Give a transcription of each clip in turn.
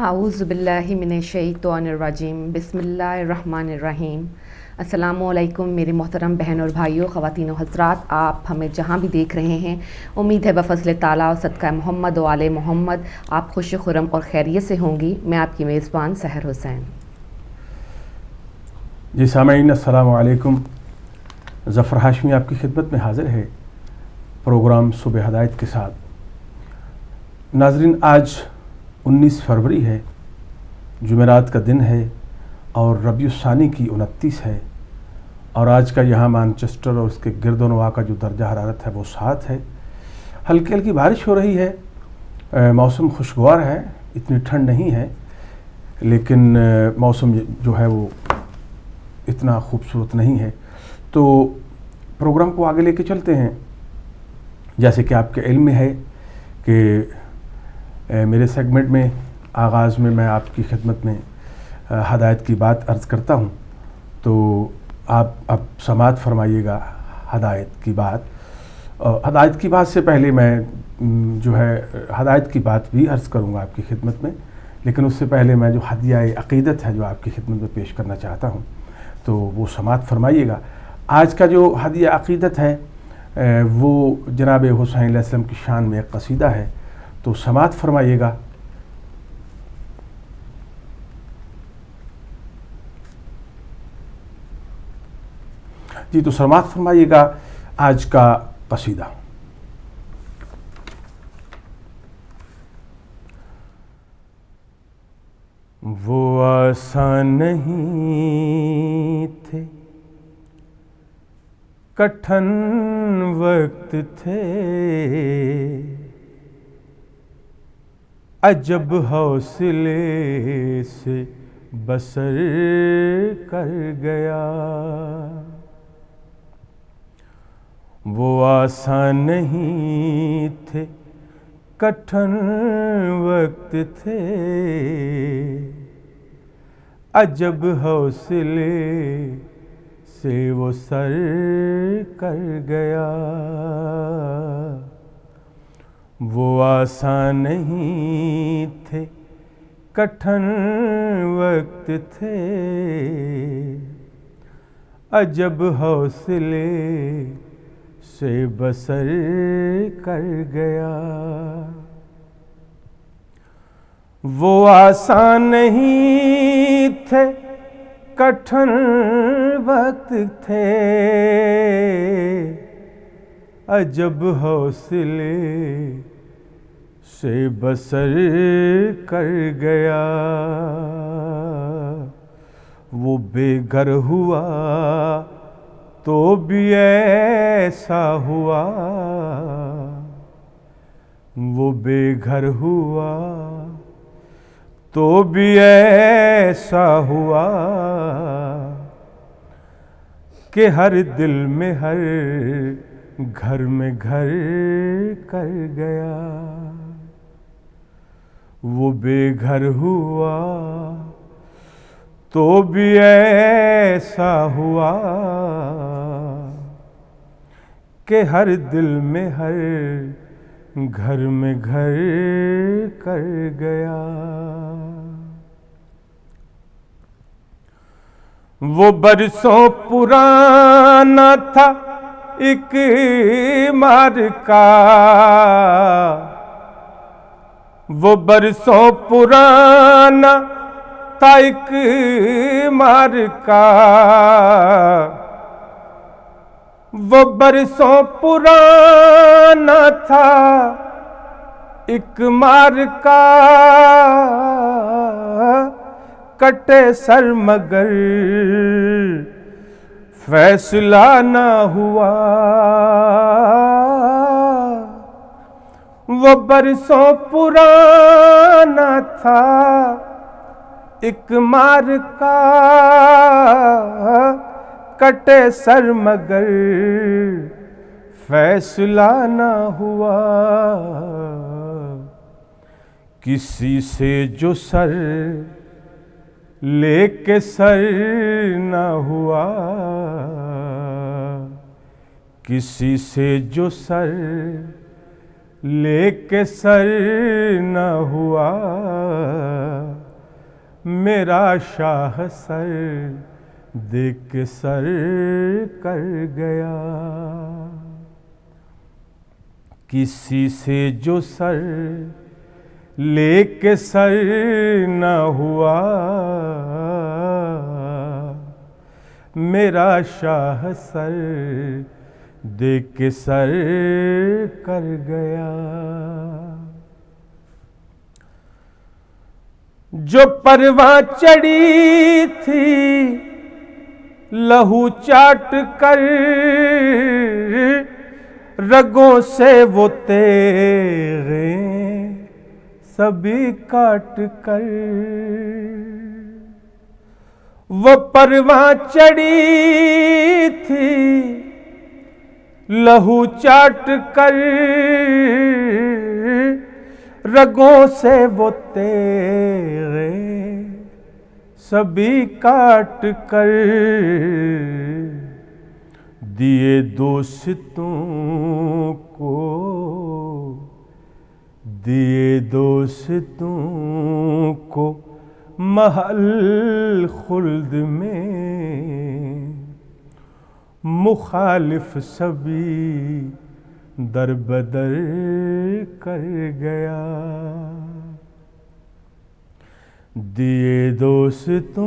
आऊज़ुबिल्लाहि मिनश्शैतानिर्रजीम बिस्मिल्लाहिर्रहमानिर्रहीम। अस्सलामुअलैकुम मेरे मोहतरम बहन और भाइयों, ख़वातीन और हज़रात, आप हमें जहाँ भी देख रहे हैं, उम्मीद है बफ़ज़्ल ताला और सदका मोहम्मद व आले मोहम्मद आप खुश खुरम और खैरियत से होंगी। मैं आपकी मेज़बान सहर हुसैन। जी सामईन अस्सलामु अलैकुम। ज़फ़र हाशमी आपकी खिदमत में हाज़िर है प्रोग्राम सुबह हदायत के साथ। नाज़रीन, आज 19 फरवरी है, जुमेरात का दिन है और रबीउस्सानी की 29 है और आज का यहाँ मैनचेस्टर और उसके गिरदोनवा का जो दर्जा हरारत है वो 7 है। हल्की हल्की बारिश हो रही है, मौसम खुशगवार है, इतनी ठंड नहीं है लेकिन मौसम जो है वो इतना खूबसूरत नहीं है। तो प्रोग्राम को आगे लेके चलते हैं। जैसे कि आपके इल्म में है कि मेरे सेगमेंट में आगाज़ में मैं आपकी खिदमत में हदायत की बात अर्ज़ करता हूँ, तो आप अब समाअत फरमाइएगा हदायत की बात। हदायत की बात से पहले मैं जो है हदायत की बात भी अर्ज़ करूँगा आपकी खिदमत में, लेकिन उससे पहले मैं जो हदिया अक़ीदत है जो आपकी खिदमत में पेश करना चाहता हूँ तो वो समाअत फरमाइएगा। आज का जो हदिया अक़ीदत है वो जनाब हुसैन अलैहिस्सलाम की शान में एक कसीदा है, तो समाअत फरमाइएगा। जी, तो समाअत फरमाइएगा आज का कसीदा। वो आसान नहीं थे, कठिन वक्त थे, अजब हौसले से बसर कर गया। वो आसान नहीं थे, कठिन वक्त थे, अजब हौसले से वो सर कर गया। वो आसान नहीं थे, कठिन वक्त थे, अजब हौसले से बसर कर गया। वो आसान नहीं थे, कठिन वक्त थे, अजब हौसले से बसर कर गया। वो बेघर हुआ तो भी ऐसा हुआ, वो बेघर हुआ तो भी ऐसा हुआ कि हर दिल में हर घर में घर कर गया। वो बेघर हुआ तो भी ऐसा हुआ कि हर दिल में हर घर में घर कर गया। वो बरसों पुराना था एक मार्का, वो बरसों पुराना था एक मार्का, वो बरसों पुराना था एक मार्का, कटे सर मगर फैसला ना हुआ। वो बरसों पुराना था एक मार्का, कटे सर मगर फैसला ना हुआ। किसी से जो सर लेके सर ना हुआ, किसी से जो सर लेके सर न हुआ, मेरा शाह सर देख के सर कर गया। किसी से जो सर लेके सर न हुआ, मेरा शाह सर देख के सर कर गया। जो परवां चढ़ी थी लहू चाट कर, रगों से वो तेरे सभी काट कर। वो परवां चढ़ी थी लहू चाट कर, रगों से वो तेरे सभी काट कर। दिए दोस्तों को, दिए दोस्तों को महल खुल्द में, मुखालिफ सभी दर बदर कर गया। दिए दोस्तों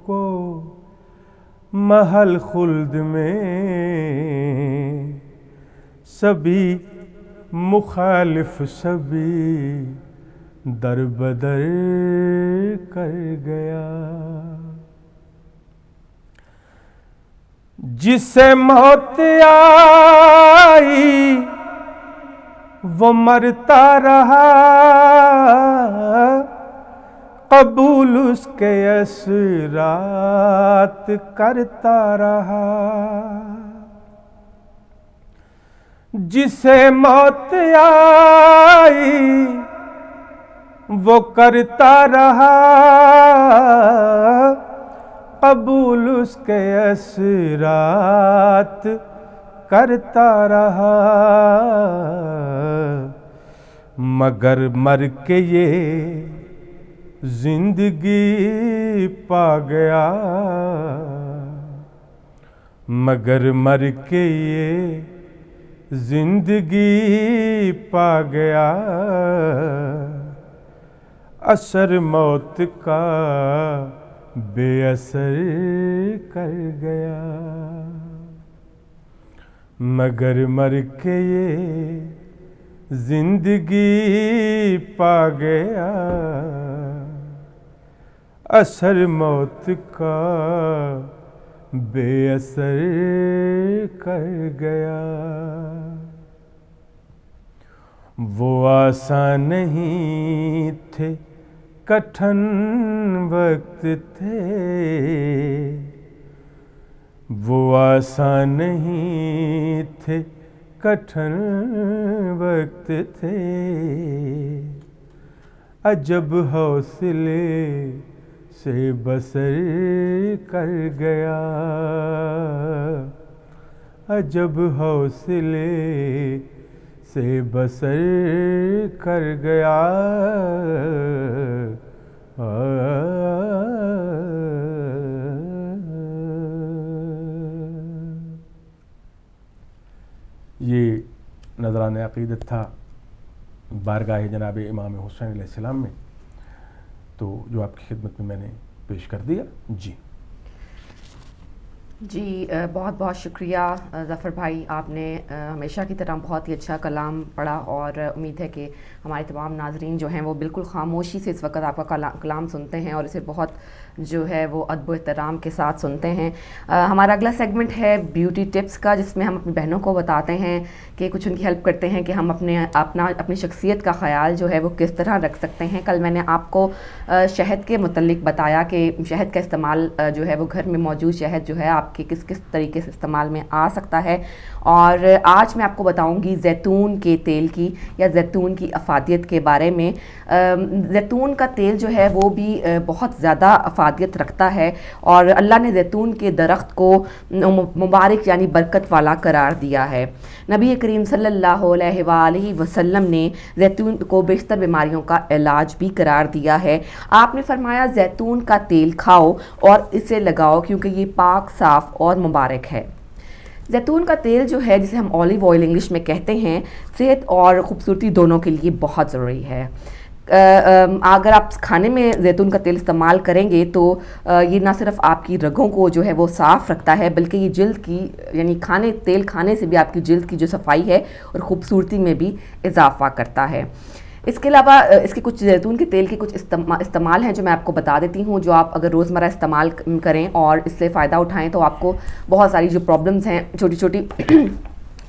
को महल खुल्द में, सभी मुखालिफ सभी दर बदर कर गया। जिसे मौत आई वो मरता रहा, कबूल उसके असरात करता रहा। जिसे मौत आई वो करता रहा, कबूल उसके असरात करता रहा। मगर मर के ये जिंदगी पा गया, मगर मर के ये जिंदगी पा गया। असर मौत का बेअसर कर गया, मगर मर के ये जिंदगी पा गया। असर मौत का बेअसर कर गया। वो आसान नहीं थे, कठिन वक्त थे। वो आसान नहीं थे, कठिन वक्त थे। अजब हौसले से बसर कर गया, अजब हौसले से बसर कर गया। ये नज़रान अक़ीदत था बारगाह जनाब इमाम हुसैन अलैहिस्सलाम में, तो जो आपकी खिदमत में मैंने पेश कर दिया। जी बहुत बहुत शुक्रिया ज़फ़र भाई, आपने हमेशा की तरह बहुत ही अच्छा कलाम पढ़ा और उम्मीद है कि हमारे तमाम नाज़रीन जो हैं वो बिल्कुल खामोशी से इस वक्त आपका कलाम सुनते हैं और इसे बहुत जो है वो अदब एहतराम के साथ सुनते हैं। हमारा अगला सेगमेंट है ब्यूटी टिप्स का, जिसमें हम अपनी बहनों को बताते हैं कि कुछ उनकी हेल्प करते हैं कि हम अपनी शख्सियत का ख्याल जो है वो किस तरह रख सकते हैं। कल मैंने आपको शहद के मुतल्लिक बताया कि शहद का इस्तेमाल जो है वो घर में मौजूद शहद जो है आपके किस किस तरीके से इस्तेमाल में आ सकता है। और आज मैं आपको बताऊंगी जैतून के तेल की या जैतून की अफादियत के बारे में। जैतून का तेल जो है वो भी बहुत ज़्यादा अफादियत रखता है और अल्लाह ने जैतून के दरख्त को मुबारक यानी बरकत वाला करार दिया है। नबी करीम सल्लल्लाहु अलैहि वसल्लम ने जैतून को बेशतर बीमारियों का इलाज भी करार दिया है। आपने फरमाया जैतून का तेल खाओ और इसे लगाओ क्योंकि ये पाक, साफ़ और मुबारक है। जैतून का तेल जो है, जिसे हम ऑलिव ऑयल इंग्लिश में कहते हैं, सेहत और ख़ूबसूरती दोनों के लिए बहुत ज़रूरी है। अगर आप खाने में जैतून का तेल इस्तेमाल करेंगे तो ये ना सिर्फ आपकी रगों को जो है वो साफ़ रखता है, बल्कि ये जल्द की यानी तेल खाने से भी आपकी जल्द की जो सफाई है और ख़ूबसूरती में भी इजाफ़ा करता है। इसके अलावा इसके कुछ जैतून के तेल के कुछ इस्तेमाल हैं जो मैं आपको बता देती हूँ, जो आप अगर रोज़मर्रा इस्तेमाल करें और इससे फ़ायदा उठाएं तो आपको बहुत सारी जो प्रॉब्लम्स हैं छोटी छोटी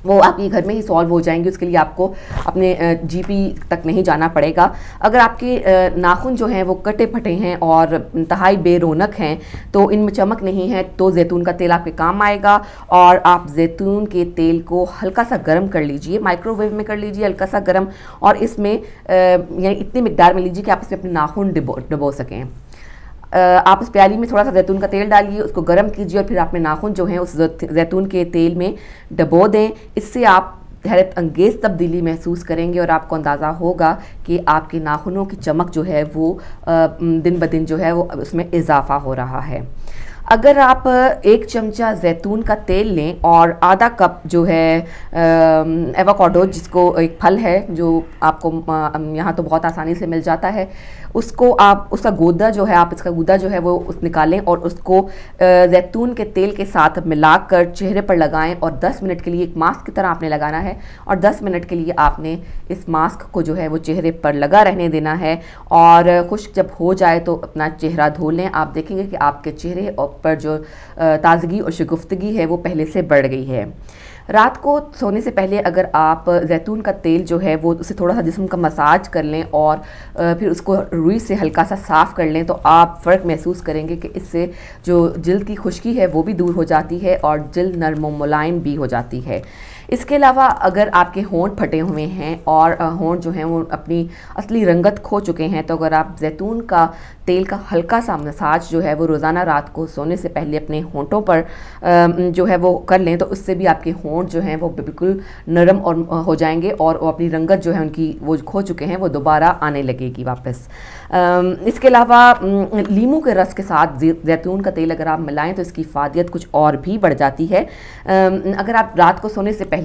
वो आपके घर में ही सॉल्व हो जाएंगी। उसके लिए आपको अपने जीपी तक नहीं जाना पड़ेगा। अगर आपके नाखून जो हैं वो कटे फटे हैं और इंतहाई बेरौनक हैं, तो इनमें चमक नहीं है, तो जैतून का तेल आपके काम आएगा। और आप जैतून के तेल को हल्का सा गर्म कर लीजिए, माइक्रोवेव में कर लीजिए हल्का सा गर्म, और इसमें यानी इतनी मिकदार में लीजिए कि आप इसमें अपने नाखून डुबो सकें। आप उस प्याली में थोड़ा सा जैतून का तेल डालिए, उसको गर्म कीजिए और फिर अपने नाखून जो हैं उस जैतून के तेल में डबो दें। इससे आप हैरत अंगेज़ तब्दीली महसूस करेंगे और आपको अंदाज़ा होगा कि आपके नाखूनों की चमक जो है वो दिन ब दिन जो है वो उसमें इजाफ़ा हो रहा है। अगर आप 1 चमचा जैतून का तेल लें और आधा कप जो है एवोकाडो, जिसको एक फल है जो आपको यहाँ तो बहुत आसानी से मिल जाता है, उसको आप उसका गूदा जो है आप इसका गूदा जो है वो निकालें और उसको जैतून के तेल के साथ मिलाकर चेहरे पर लगाएं और 10 मिनट के लिए एक मास्क की तरह आपने लगाना है। और 10 मिनट के लिए आपने इस मास्क को जो है वो चेहरे पर लगा रहने देना है। और खुश्क जब हो जाए तो अपना चेहरा धो लें। आप देखेंगे कि आपके चेहरे पर जो ताजगी और शगुफ्तगी है वो पहले से बढ़ गई है। रात को सोने से पहले अगर आप जैतून का तेल जो है वो उसे थोड़ा सा जिस्म का मसाज कर लें और फिर उसको रुई से हल्का सा साफ़ कर लें, तो आप फ़र्क महसूस करेंगे कि इससे जो जल्द की खुश्की है वो भी दूर हो जाती है और जल्द नरम व मुलायम भी हो जाती है। इसके अलावा अगर आपके होंठ फटे हुए हैं और होंठ जो हैं वो अपनी असली रंगत खो चुके हैं, तो अगर आप जैतून का तेल का हल्का सा मसाज जो है वो रोज़ाना रात को सोने से पहले अपने होंठों पर जो है वो कर लें, तो उससे भी आपके होंठ जो हैं वो बिल्कुल नरम और हो जाएंगे और वो अपनी रंगत जो है उनकी वो खो चुके हैं वो दोबारा आने लगेगी वापस। इसके अलावा लीमू के रस के साथ जैतून का तेल अगर आप मिलाएं तो इसकी फ़ादियत कुछ और भी बढ़ जाती है। अगर आप रात को सोने से पहले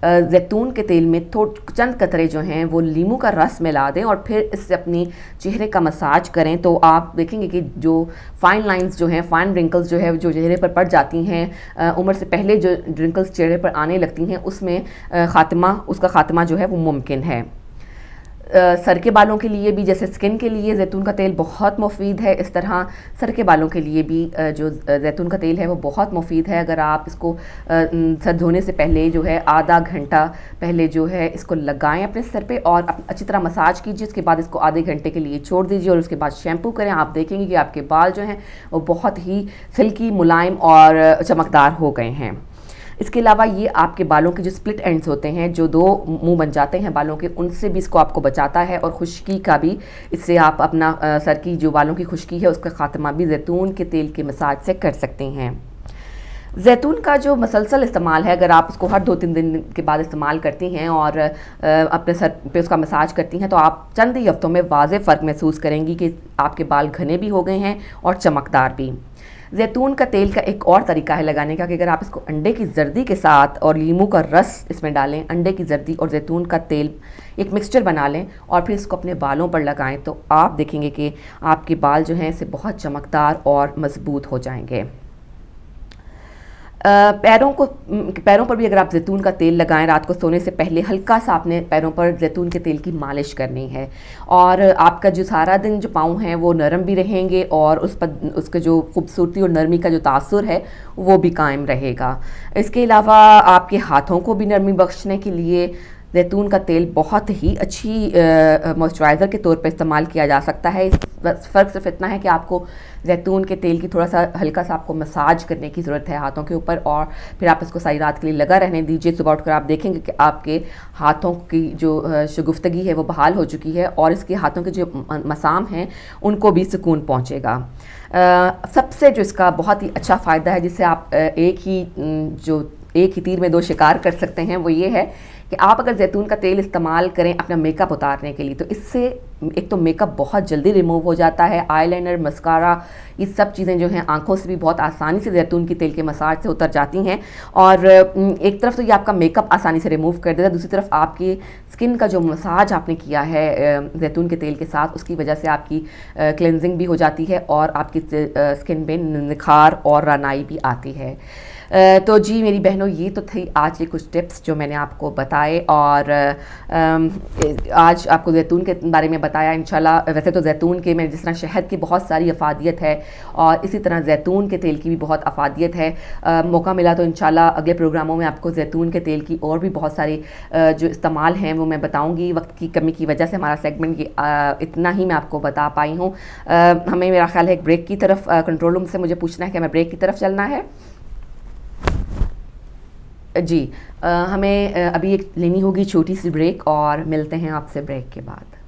जैतून के तेल में चंद कतरे जो हैं वो लीमू का रस मिला दें और फिर इससे अपनी चेहरे का मसाज करें, तो आप देखेंगे कि जो फाइन लाइंस जो हैं, फाइन रिंकल्स जो है जो चेहरे पर पड़ जाती हैं, उम्र से पहले जो रिंकल्स चेहरे पर आने लगती हैं, उसमें उसका ख़ात्मा जो है वो मुमकिन है। सर के बालों के लिए भी, जैसे स्किन के लिए जैतून का तेल बहुत मुफीद है, इस तरह सर के बालों के लिए भी जो जैतून का तेल है वो बहुत मुफीद है। अगर आप इसको सर धोने से पहले जो है आधा घंटा पहले जो है इसको लगाएं अपने सर पे और अच्छी तरह मसाज कीजिए। उसके बाद इसको आधे घंटे के लिए छोड़ दीजिए और उसके बाद शैम्पू करें। आप देखेंगे कि आपके बाल जो हैं वो बहुत ही सिल्की, मुलायम और चमकदार हो गए हैं। इसके अलावा ये आपके बालों के जो स्प्लिट एंड्स होते हैं, जो 2 मुंह बन जाते हैं बालों के, उनसे भी इसको आपको बचाता है और खुश्की का भी, इससे आप अपना सर की जो बालों की खुश्की है उसका ख़ात्मा भी जैतून के तेल के मसाज से कर सकते हैं। जैतून का जो मसलसल इस्तेमाल है, अगर आप उसको हर 2-3 दिन के बाद इस्तेमाल करती हैं और अपने सर पे उसका मसाज करती हैं, तो आप चंद ही हफ्तों में वाज़े फ़र्क महसूस करेंगी कि आपके बाल घने भी हो गए हैं और चमकदार भी। जैतून का तेल का एक और तरीका है लगाने का कि अगर आप इसको अंडे की जर्दी के साथ और लीमू का रस इसमें डालें, अंडे की जर्दी और जैतून का तेल एक मिक्सचर बना लें और फिर इसको अपने बालों पर लगाएं, तो आप देखेंगे कि आपके बाल जो हैं इसे बहुत चमकदार और मजबूत हो जाएंगे। पैरों पर भी अगर आप जैतून का तेल लगाएं रात को सोने से पहले, हल्का सा अपने पैरों पर जैतून के तेल की मालिश करनी है और आपका जो सारा दिन जो पाँव हैं वो नरम भी रहेंगे और उस पर उसके जो खूबसूरती और नरमी का जो तासुर है वो भी कायम रहेगा। इसके अलावा आपके हाथों को भी नरमी बख्शने के लिए जैतून का तेल बहुत ही अच्छी मॉइस्चराइज़र के तौर पर इस्तेमाल किया जा सकता है। फ़र्क सिर्फ इतना है कि आपको जैतून के तेल की थोड़ा सा हल्का सा आपको मसाज करने की ज़रूरत है हाथों के ऊपर, और फिर आप इसको सारी रात के लिए लगा रहने दीजिए। सुबह उठकर आप देखेंगे कि आपके हाथों की जो शगुफ्तगी है वो बहाल हो चुकी है, और इसके हाथों के जो मसाम हैं उनको भी सुकून पहुँचेगा। सबसे जो इसका बहुत ही अच्छा फ़ायदा है, जिससे आप एक ही तीर में 2 शिकार कर सकते हैं, वो ये है कि आप अगर जैतून का तेल इस्तेमाल करें अपना मेकअप उतारने के लिए, तो इससे एक तो मेकअप बहुत जल्दी रिमूव हो जाता है। आईलाइनर, मस्कारा, ये सब चीज़ें जो हैं आंखों से भी बहुत आसानी से जैतून के तेल के मसाज से उतर जाती हैं, और एक तरफ तो ये आपका मेकअप आसानी से रिमूव कर देता है, दूसरी तरफ आपकी स्किन का जो मसाज आपने किया है जैतून के तेल के साथ, उसकी वजह से आपकी क्लेंजिंग भी हो जाती है और आपकी स्किन में निखार और रानाई भी आती है। तो जी मेरी बहनों, ये तो थी आज के कुछ टिप्स जो मैंने आपको बताए, और आज आपको जैतून के बारे में बताया। इंशाल्लाह वैसे तो जैतून के में जिस तरह शहद की बहुत सारी अफादियत है, और इसी तरह जैतून के तेल की भी बहुत अफादियत है। मौका मिला तो इंशाल्लाह अगले प्रोग्रामों में आपको जैतून के तेल की और भी बहुत सारी जो इस्तेमाल हैं वो मैं बताऊँगी। वक्त की कमी की वजह से हमारा सेगमेंट ये इतना ही मैं आपको बता पाई हूँ। हमें मेरा ख्याल है एक ब्रेक की तरफ, कंट्रोल रूम से मुझे पूछना है कि हमें ब्रेक की तरफ चलना है। जी हमें अभी एक लेनी होगी छोटी सी ब्रेक, और मिलते हैं आपसे ब्रेक के बाद।